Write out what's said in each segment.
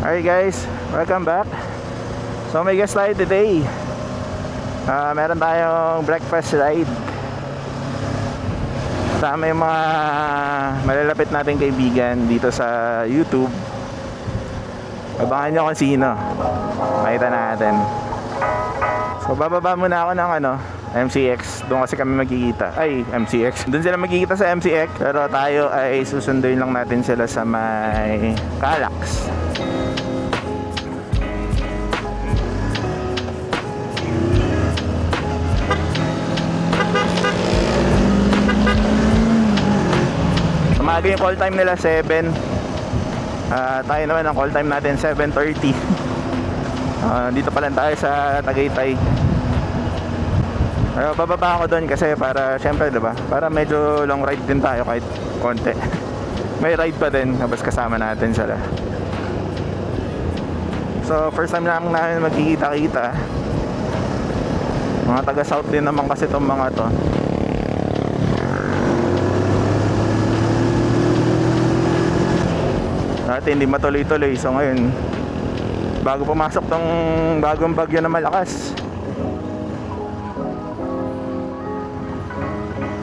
Alright guys, welcome back. So may guest tayo today. Meron tayong breakfast ride. Kasama yung mga malalapit nating kaibigan dito sa YouTube. Abangan nyo kung sino. Makita natin. So bababa muna ako ng MCX. Doon kasi kami magkikita. Ay, MCX. Doon sila magkikita sa MCX. Pero tayo ay susunduin lang natin sila sa may Calax. Umaga yung call time nila 7. Tayo naman ang call time natin 7:30. Dito pa lang tayo sa Tagaytay. Pero bababa ako doon kasi para syempre, 'di ba? Para medyo long ride din tayo kahit konti. May ride pa din tapos kasama natin sila. So first time lang namin magkikita-kita. Mga taga South din naman kasi itong mga to. Dati hindi matuloy-tuloy, so ngayon bago pumasok tong bagong bagyo na malakas,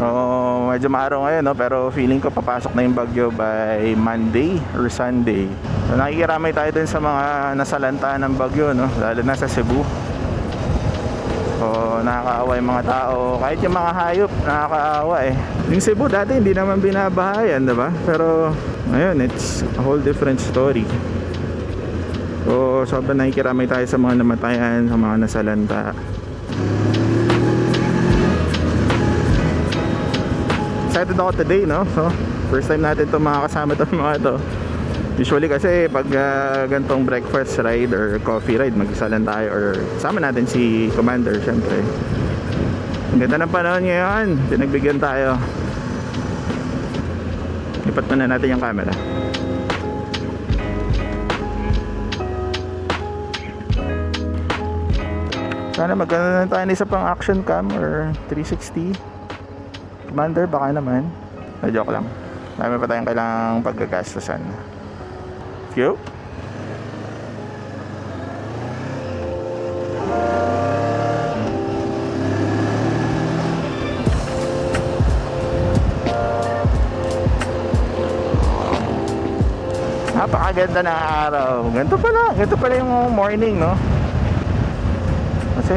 so medyo maaraw ngayon, no? Pero feeling ko papasok na yung bagyo by Monday or Sunday. So nakikiramay tayo dun sa mga nasalanta ng bagyo, no? Lalo na sa Cebu. So nakakaawa yung mga tao, kahit yung mga hayop nakakaawa eh. Yung Cebu dati hindi naman binabahayan, diba? Pero ngayon it's a whole different story. So sobrang nakikiramay tayo sa mga namatayan, sa mga nasalanta. Excited ako today, no? So first time natin to makakasama itong mga to. Usually kasi pag gantong breakfast ride or coffee ride, mag-isa lang tayo or kasama natin si Commander, syempre. Ang ganda ng panahon ngayon, pinagbigyan tayo. Lipat muna natin yung camera. Sana magkano na tayo isa pang action cam or 360. Commander, baka naman. Joke lang. Marami pa tayong kailangang pagkagastusan. Yo. Napakaganda ng araw. Ganito pala yung morning, no? Kasi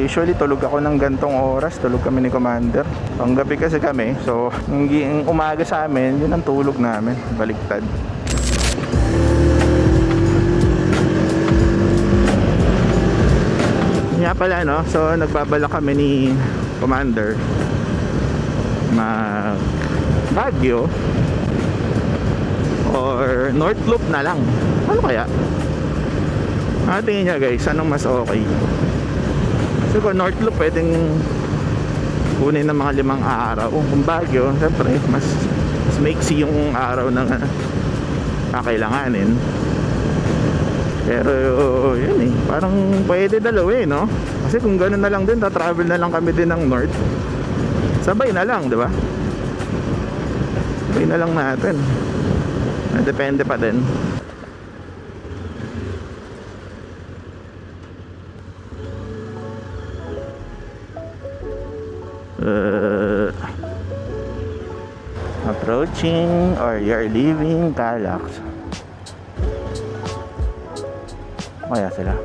usually tulog ako ng gantong oras. Tulog kami ni Commander. Ang gabi kasi kami. So, yung umaga sa amin, yun ang tulog namin. Baliktad. Nga pala, no? So nagbabala kami ni Commander mag Baguio or North Loop na lang. Ano kaya? Tingin niya guys, anong mas okay? So kung North Loop pwedeng kunin ng mga 5 araw. Kung Baguio, syempre mas maiksi yung araw na kakailanganin. Pero yun eh, parang pwede dalawa eh, no? Kasi kung gano'n na lang din, ta-travel na lang kami din ng North. Sabay na lang, di ba? Sabay na lang natin. Depende pa din. Approaching or you're leaving Calax. Kaya sila.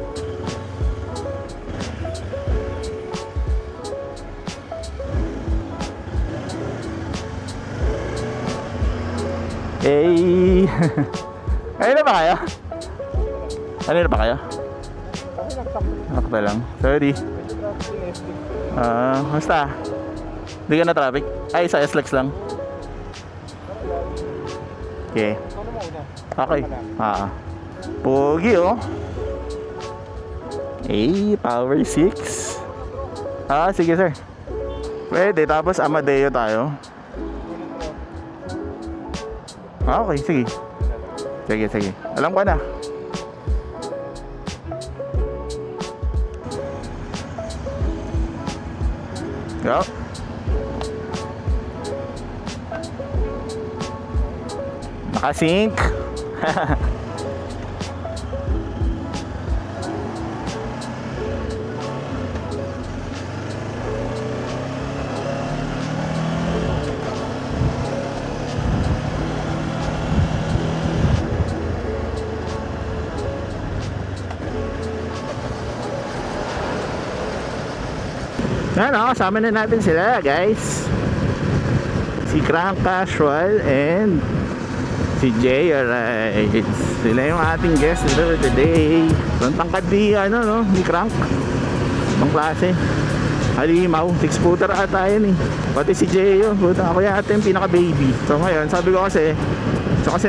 Hey! Ayun na ba kayo? Ano na ba kayo? Nakakta lang. Sorry. Basta. Hindi ka na traffic? Ay, sa SLEX lang. Okay. Okay. Pogi oh. Power 6. Sige sir. Pwede, tapos Amadeo tayo. Okay, sige. Sige. Alam ko na. Go. Nakasync. Ano, kasama na natin sila guys. Si Crank Casual and si Jay Rides. Sila yung ating guest for today. Ang tangkad di ano no, ni Crank. Ibang klase. Halimaw, 6-footer ata yun eh. Pati si Jay yun, ako yata yung pinaka baby. So ngayon, sabi ko kasi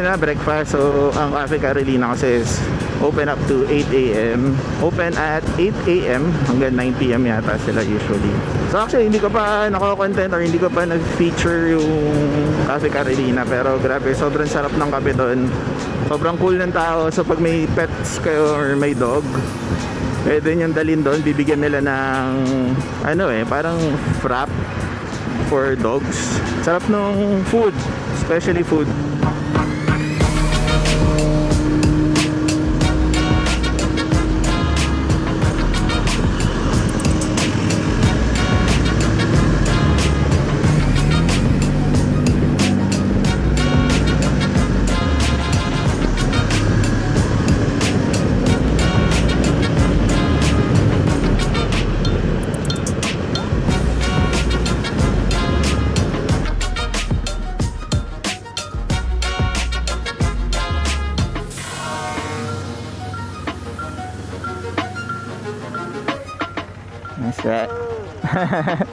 na breakfast. So ang Cafe Carolina kasi is open up to 8 AM. Open at 8 AM hanggang 9 PM yata sila usually. So actually hindi ko pa nako-content or hindi ko pa nag-feature yung Cafe Carolina. Pero grabe, sobrang sarap ng kape doon. Sobrang cool ng tao. So pag may pets kayo or may dog, pwede nyo dalhin doon. Bibigyan nila ng ano parang frap for dogs. Sarap ng food, especially food.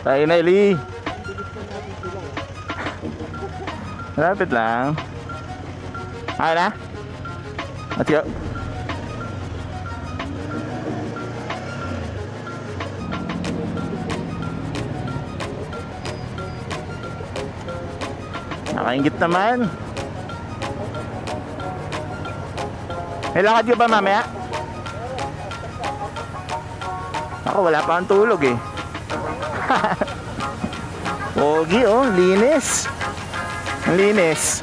Tayo na, Eli. Malapit lang. Ayaw na? Let's go. Nakaingit naman. May lakad ka ba mamaya? Ako wala pa ang tulog eh. Pogi oh, linis. Ang linis.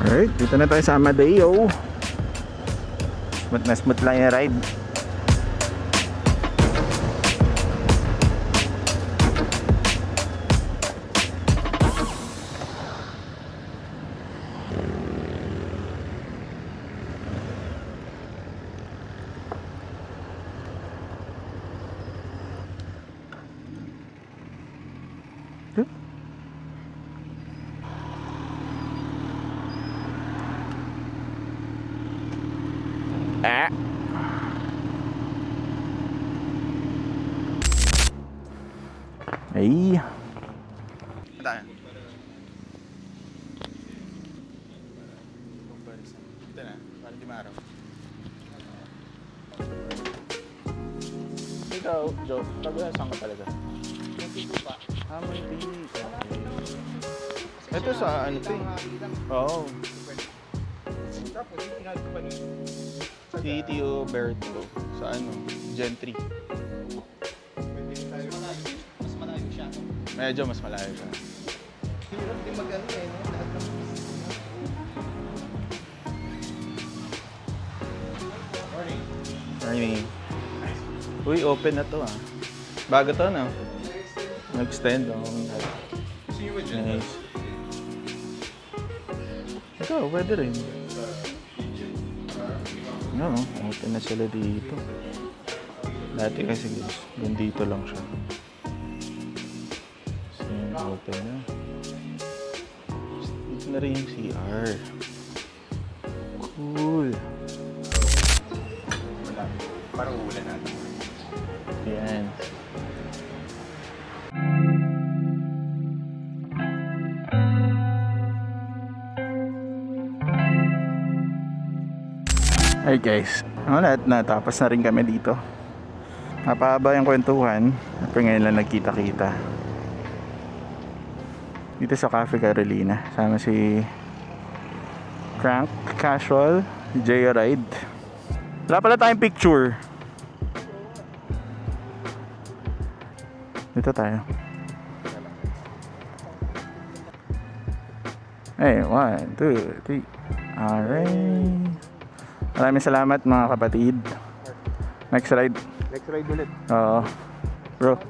Alright, dito na tayo sa Amadeo. Smooth na smooth lang yung ride. Ay. Tayo. Ito na, para di maaraw. Ikaw, Joe, taga-saan ka talaga? Montego pa. Montego. Ito sa ano ito eh? Oo. Tio Berto. Sa ano? Gentry. Medyo mas malayo siya. Hirap din mag-ano eh, no? Lahat ng... Morning. Morning. Uy, open na to ah. Bago to no? Nag-extend oh. Nice. Ito, pwede rin. No, open na sila dito. Dati kasi dito lang siya. Open na. Dito na rin yung CR. Cool. Parang ulan natin. Ayan. Alright guys, natapos na rin kami dito. Napahaba yung kwentuhan. Pero ngayon lang nagkita-kita dito sa Cafe Carolina. Sama si Crank Casual, Jay Ride. Wala pala tayong picture. Dito tayo. Hey, 1, 2, 3. Alright. Maraming salamat mga kapatid. Next ride. Next ride ulit. Oo. Bro.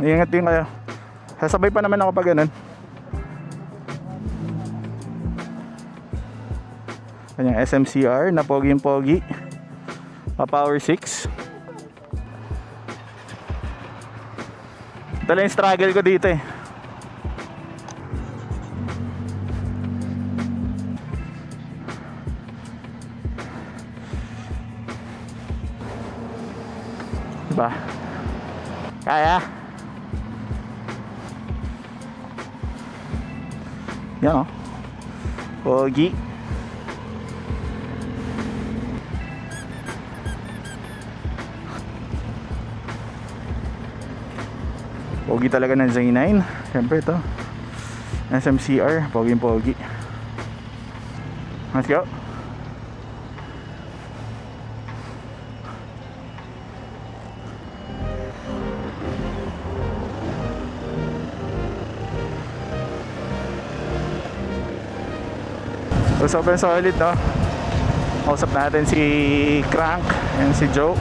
Ingat din kayo. Sasabay pa naman ako pag ganun. Kanyang SMCR na pogi-pogi. Power 6. Dala yung struggle ko dito eh. Diba? Kaya? Yan o. Pogi. Pogi talaga ng Z9. Siyempre ito SMCR, pogi-pogi. Let's go. So sobrang solid, no? Kausap natin si Crank and si Joe.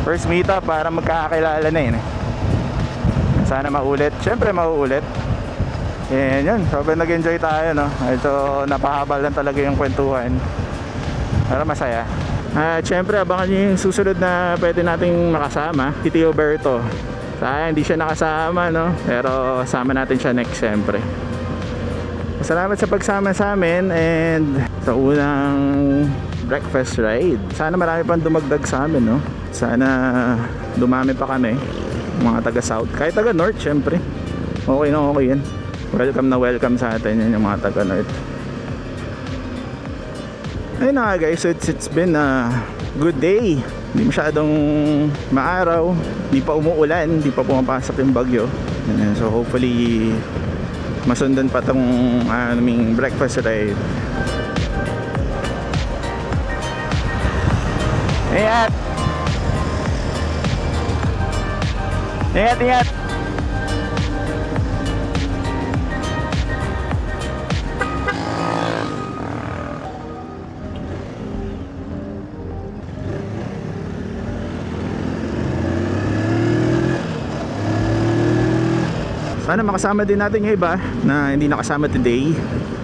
First meet up para magkakakilala na yun eh. Sana maulit. Siyempre mauulit. And yun, sobrang nag-enjoy tayo, no? Ito, napahabal lang talaga yung kwentuhan. Pero masaya. At siyempre, abangan nyo yung susunod na pwede nating makasama. Si Tio Berto. Sayang, hindi siya nakasama, no? Pero sama natin siya next, siyempre. Salamat sa pagsama sa amin and sa unang breakfast ride. Sana marami pang dumagdag sa amin, no? Sana dumami pa kami, mga taga South. Kahit taga North, syempre. Okay na okay yan. Welcome na welcome sa atin yan, yung mga taga North. Ayun na nga guys, so it's been a good day. Hindi masyadong maaraw, hindi pa umuulan, hindi pa pumapasok yung bagyo. And so hopefully masundan pa tong aming breakfast ride. Ingat! Ingat, ingat! Sana makasama din natin yung iba na hindi nakasama today,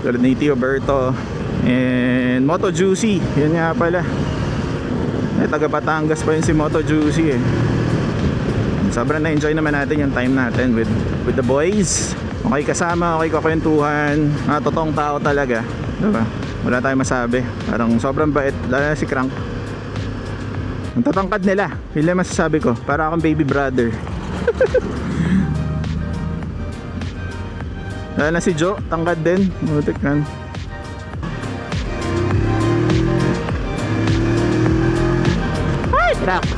tulad ni Tio Berto and Moto Juicy. Yan nga pala, taga Batangas pa yun si Moto Juicy eh. Sobrang na-enjoy naman natin yung time natin with the boys. Okay kasama, okay kakwentuhan, totoong tao talaga, diba? Wala tayong masabi, parang sobrang bait. Lalo na si Crank, ang tatangkad nila, yun lang masasabi ko, para akong baby brother. Lalo na si Joe, tangkad din. Mutik yan. Ay, Crank!